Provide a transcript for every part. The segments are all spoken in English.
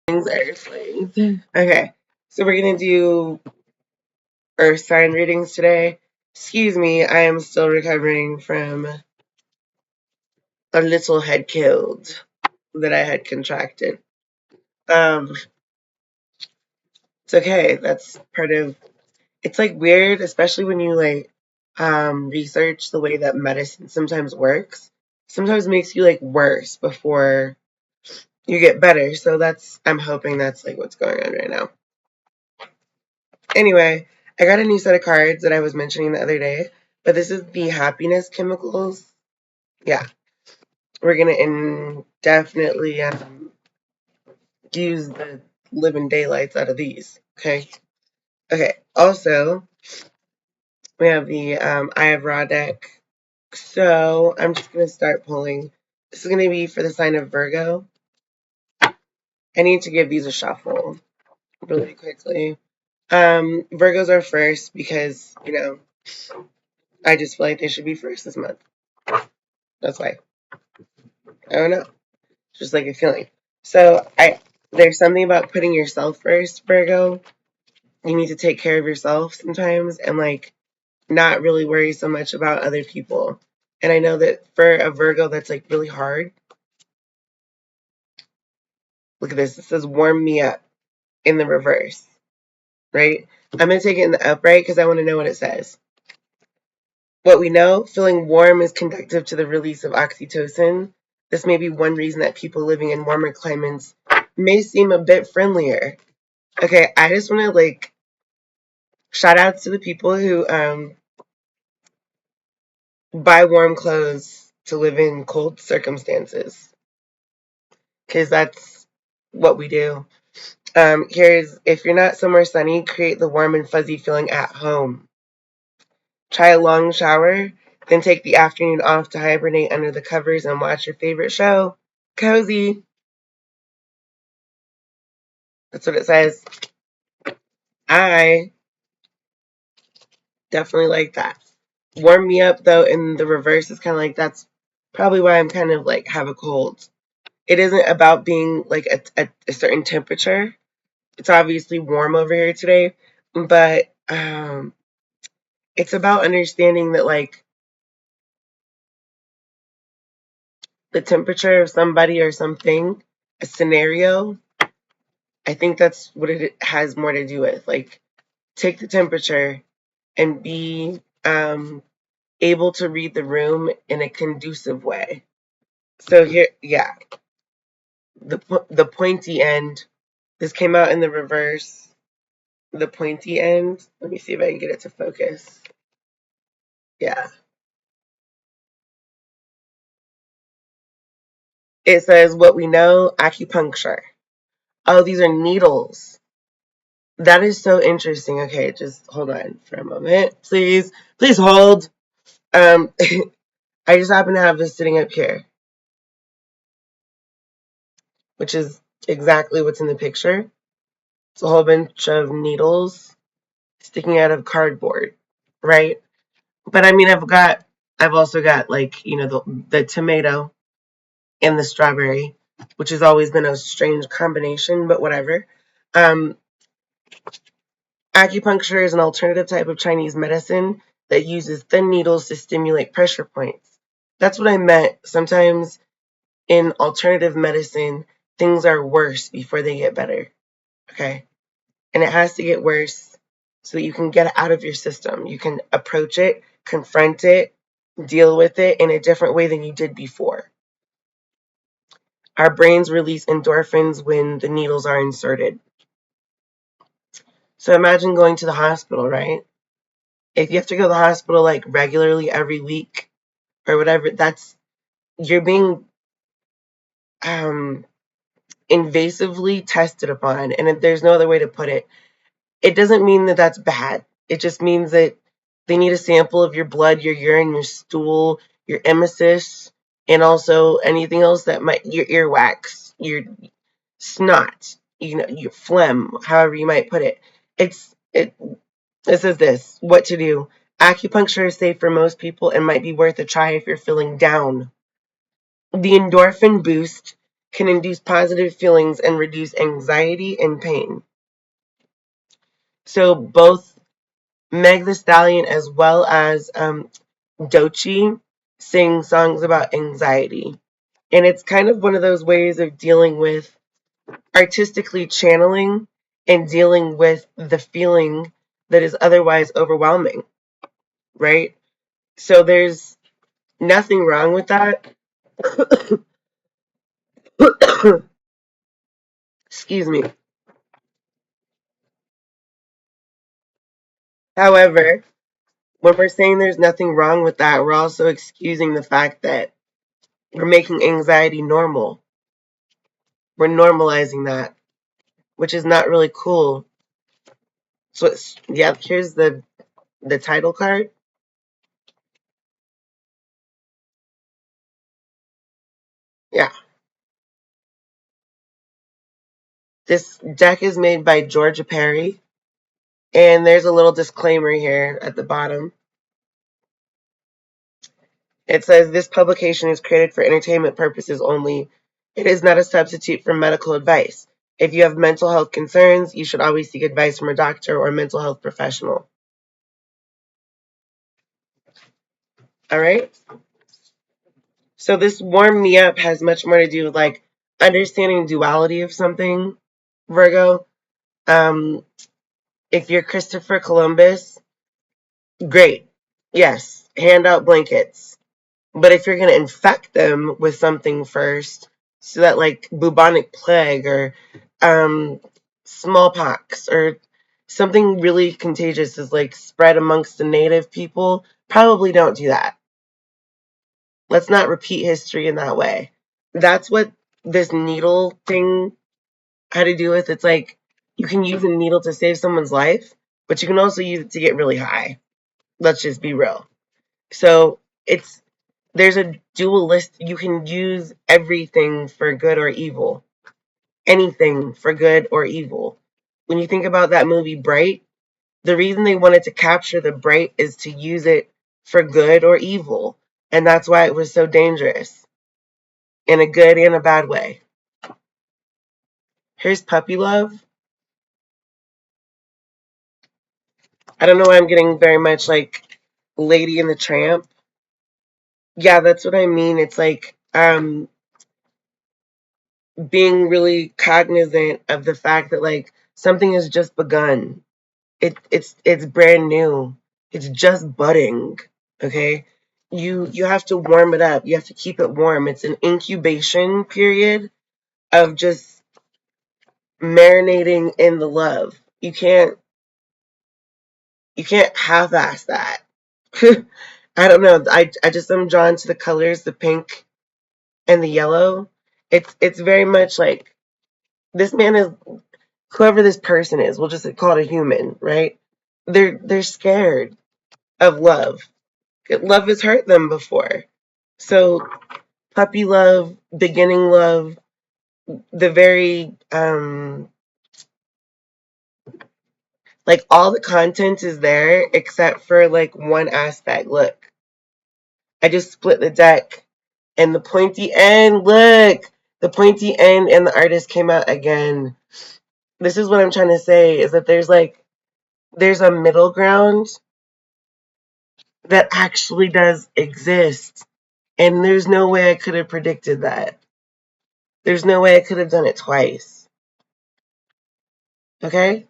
Earthlings. Okay, so we're gonna do Earth sign readings today. Excuse me, I am still recovering from a little head cold that I had contracted. Um, it's okay. That's part of. It's like weird, especially when you research the way that medicine sometimes works. Sometimes it makes you like worse before you get better. So I'm hoping that's like what's going on right now. Anyway, I got a new set of cards that I was mentioning the other day, but this is the happiness chemicals. Yeah, we're gonna indefinitely use the living daylights out of these. Okay. Okay. Also, we have the Eye of Ra deck. So I'm just gonna start pulling. This is gonna be for the sign of Virgo. I need to give these a shuffle really quickly. Virgos are first because I just feel like they should be first this month. That's why. I don't know. Just like a feeling. So there's something about putting yourself first, Virgo. You need to take care of yourself sometimes and like not really worry so much about other people. And I know that for a Virgo that's like really hard. Look at this. It says warm me up in the reverse, right? I'm going to take it in the upright because I want to know what it says. What we know, feeling warm is conducive to the release of oxytocin. This may be one reason that people living in warmer climates may seem a bit friendlier. Okay, I just want to like shout outs to the people who buy warm clothes to live in cold circumstances, because that's what we do. Here's if you're not somewhere sunny, create the warm and fuzzy feeling at home. Try a long shower, then take the afternoon off to hibernate under the covers and watch your favorite show. Cozy. That's what it says. I definitely like that. Warm me up though in the reverse is kind of like that's probably why I'm kind of like have a cold. It isn't about being like a certain temperature. It's obviously warm over here today, but it's about understanding that like the temperature of somebody or something, a scenario. I think that's what it has more to do with. Like take the temperature and be able to read the room in a conducive way. So here, yeah, the pointy end. This came out in the reverse. The pointy end. Let me see if I can get it to focus. Yeah. It says what we know, acupuncture. Oh, these are needles. That is so interesting. Okay, just hold on for a moment. Please. Please hold. Um I just happen to have this sitting up here, which is exactly what's in the picture. It's a whole bunch of needles sticking out of cardboard, right? But I mean I've also got like, the tomato and the strawberry, which has always been a strange combination, but whatever. Um, Acupuncture is an alternative type of Chinese medicine that uses thin needles to stimulate pressure points. That's what I meant. Sometimes in alternative medicine, things are worse before they get better. Okay? And it has to get worse so that you can get it out of your system. You can approach it, confront it, deal with it in a different way than you did before. Our brains release endorphins when the needles are inserted. So imagine going to the hospital, right? If you have to go to the hospital like regularly every week or whatever, you're being um, invasively tested upon, and there's no other way to put it. It doesn't mean that that's bad. It just means that they need a sample of your blood, your urine, your stool, your emesis, and also anything else that might your earwax, your snot, your phlegm, however you might put it. This is this. What to do. Acupuncture is safe for most people and might be worth a try if you're feeling down. The endorphin boost can induce positive feelings and reduce anxiety and pain. So both Meg the Stallion as well as Doechii sing songs about anxiety. And it's kind of one of those ways of dealing with artistically channeling and dealing with the feeling that is otherwise overwhelming, right? So there's nothing wrong with that. Excuse me. However, when we're saying there's nothing wrong with that, we're also excusing the fact that we're making anxiety normal. We're normalizing that, which is not really cool. So yeah, here's the title card. Yeah. This deck is made by Georgia Perry, and there's a little disclaimer here at the bottom. It says this publication is created for entertainment purposes only. It is not a substitute for medical advice. If you have mental health concerns, you should always seek advice from a doctor or a mental health professional. All right? So this warm me up has much more to do with like understanding duality of something, Virgo. Um, if you're Christopher Columbus, great. Yes, hand out blankets. But if you're going to infect them with something first, so that like bubonic plague or um, smallpox or something really contagious is like spread amongst the native people, probably don't do that. Let's not repeat history in that way. That's what this needle thing had to do with. It's like you can use a needle to save someone's life, but you can also use it to get really high. Let's just be real. So it's there's a dualist. You can use everything for good or evil. Anything for good or evil. When you think about that movie Bright, the reason they wanted to capture the bright is to use it for good or evil. And that's why it was so dangerous in a good and a bad way. Here's Puppy Love. I don't know why I'm getting very much like Lady and the Tramp. Yeah, that's what I mean. It's like being really cognizant of the fact that like something has just begun. It's brand new. It's just budding. Okay? You have to warm it up. You have to keep it warm. It's an incubation period of just marinating in the love. You can't half-ass that. I don't know. I just am drawn to the colors, the pink and the yellow. It's very much like this man is whoever this person is. We'll just call it a human, right? They're scared of love. Love has hurt them before. So puppy love, beginning love, the very like all the content is there except for like one aspect. Look, I just split the deck and the pointy end, look, the pointy end and the artist came out again. This is what I'm trying to say is that there's a middle ground that actually does exist. And there's no way I could have predicted that. There's no way I could have done it twice. Okay?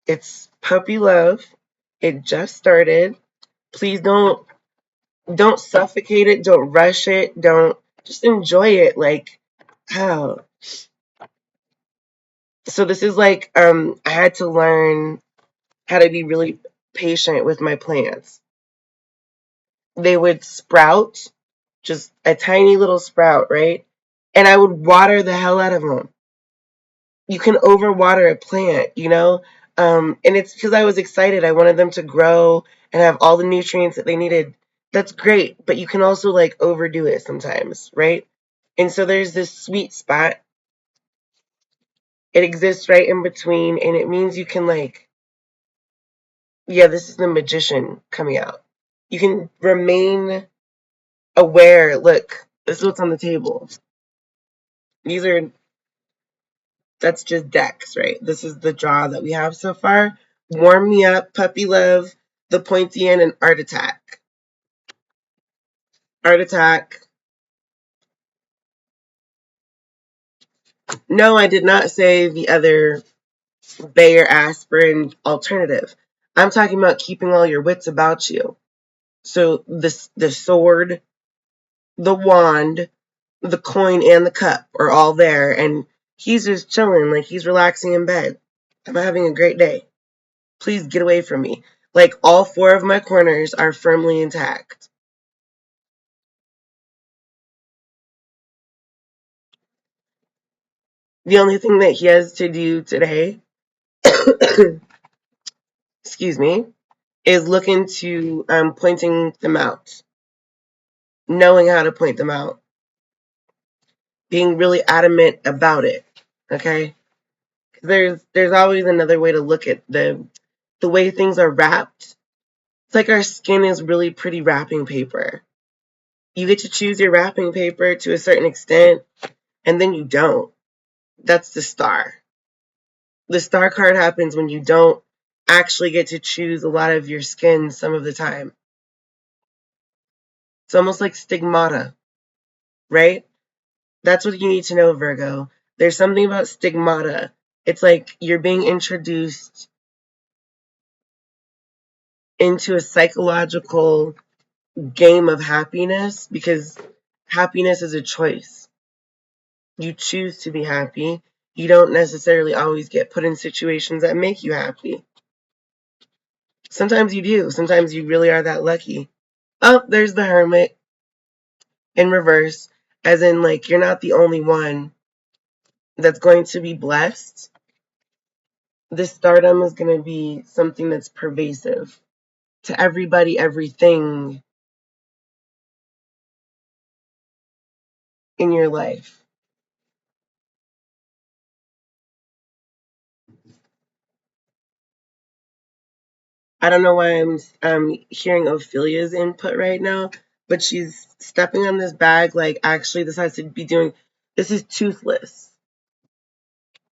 It's puppy love. It just started. Please don't suffocate it, don't rush it, don't just enjoy it like how. So this is like I had to learn how to be really patient with my plants. They would sprout, just a tiny little sprout, right? And I would water the hell out of them. You can overwater a plant, you know? And it's because I was excited. I wanted them to grow and have all the nutrients that they needed. That's great, but you can also like overdo it sometimes, right? And so there's this sweet spot. It exists right in between, and it means you can like, yeah, this is the magician coming out. You can remain aware. Look, this is what's on the table. These are, that's just decks, right? This is the draw that we have so far. Warm Me Up, Puppy Love, The Pointy End, and Art Attack. Art Attack. No, I did not say the other Bayer aspirin alternative. I'm talking about keeping all your wits about you. So the sword, the wand, the coin, and the cup are all there, and he's just chilling, like he's relaxing in bed. I'm having a great day. Please get away from me. Like all four of my corners are firmly intact. The only thing that he has to do today, excuse me, is look into pointing them out, knowing how to point them out, being really adamant about it. Okay, there's always another way to look at the way things are wrapped. It's like our skin is really pretty wrapping paper. You get to choose your wrapping paper to a certain extent, and then you don't. That's the star. The star card happens when you don't actually get to choose a lot of your skin some of the time. It's almost like stigmata, right? That's what you need to know, Virgo. There's something about stigmata. It's like you're being introduced into a psychological game of happiness because happiness is a choice. You choose to be happy. You don't necessarily always get put in situations that make you happy. Sometimes you do. Sometimes you really are that lucky. Oh, there's the Hermit in reverse, as in, like, you're not the only one that's going to be blessed. This stardom is going to be something that's pervasive to everybody, everything in your life. I don't know why I'm hearing Ophelia's input right now, but she's stepping on this bag like actually this has to be doing. This is toothless,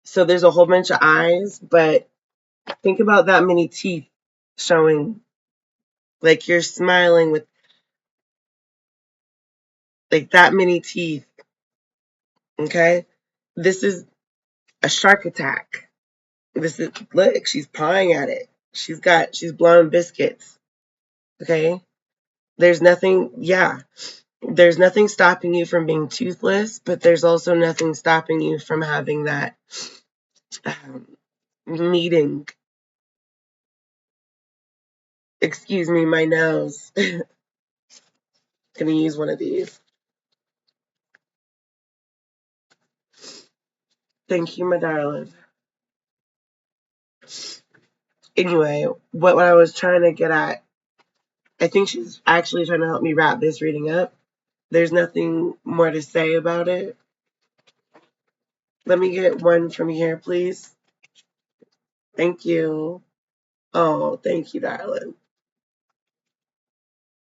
so there's a whole bunch of eyes, but think about that many teeth showing, like you're smiling with like that many teeth. Okay, this is a shark attack. This is, look, she's pawing at it. She's blowing biscuits. Okay, there's nothing. Yeah, there's nothing stopping you from being toothless, but there's also nothing stopping you from having that um, meeting. Excuse me, my nose. Gonna use one of these. Thank you, my darling. Anyway, what I was trying to get at, I think she's actually trying to help me wrap this reading up. There's nothing more to say about it. Let me get one from here, please. Thank you. Oh, thank you, darling.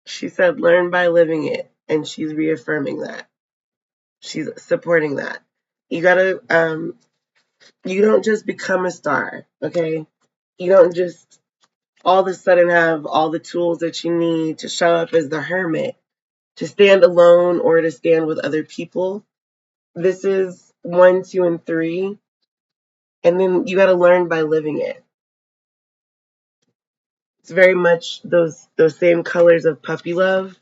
She said, learn by living it. And she's reaffirming that. She's supporting that. You gotta, you don't just become a star, okay? You don't just all of a sudden have all the tools that you need to show up as the hermit, to stand alone or to stand with other people. This is 1, 2, and 3. And then you gotta learn by living it. It's very much those same colors of puppy love.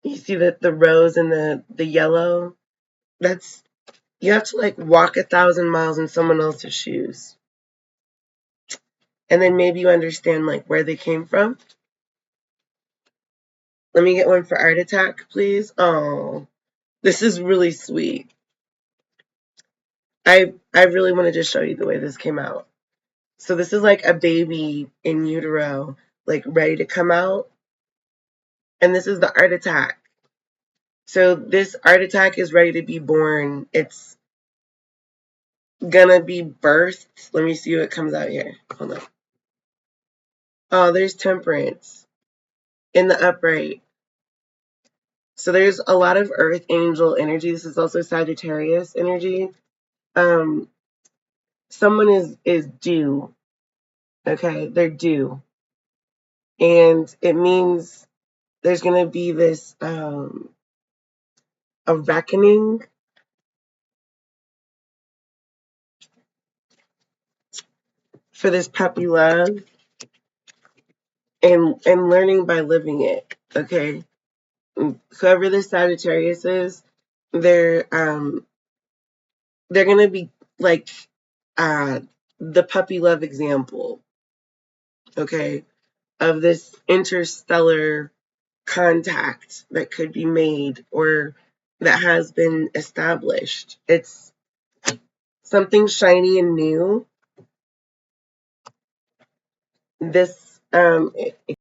You see that the rose and the yellow, that's, you have to like walk 1,000 miles in someone else's shoes. And then maybe you understand like where they came from. Let me get one for Art Attack, please. Oh, this is really sweet. I really wanted to show you the way this came out. So this is like a baby in utero, like ready to come out. And this is the Art Attack. So this Art Attack is ready to be born. It's gonna be birthed. Let me see what comes out here. Hold on. Oh, there's Temperance in the upright. So there's a lot of earth angel energy. This is also Sagittarius energy. Um, someone is due. Okay, they're due, and it means there's gonna be this a reckoning for this puppy love, and learning by living it. Okay, whoever this Sagittarius is, they're they're gonna be like uh the puppy love example. Okay, of this interstellar contact that could be made or that has been established. It's something shiny and new. This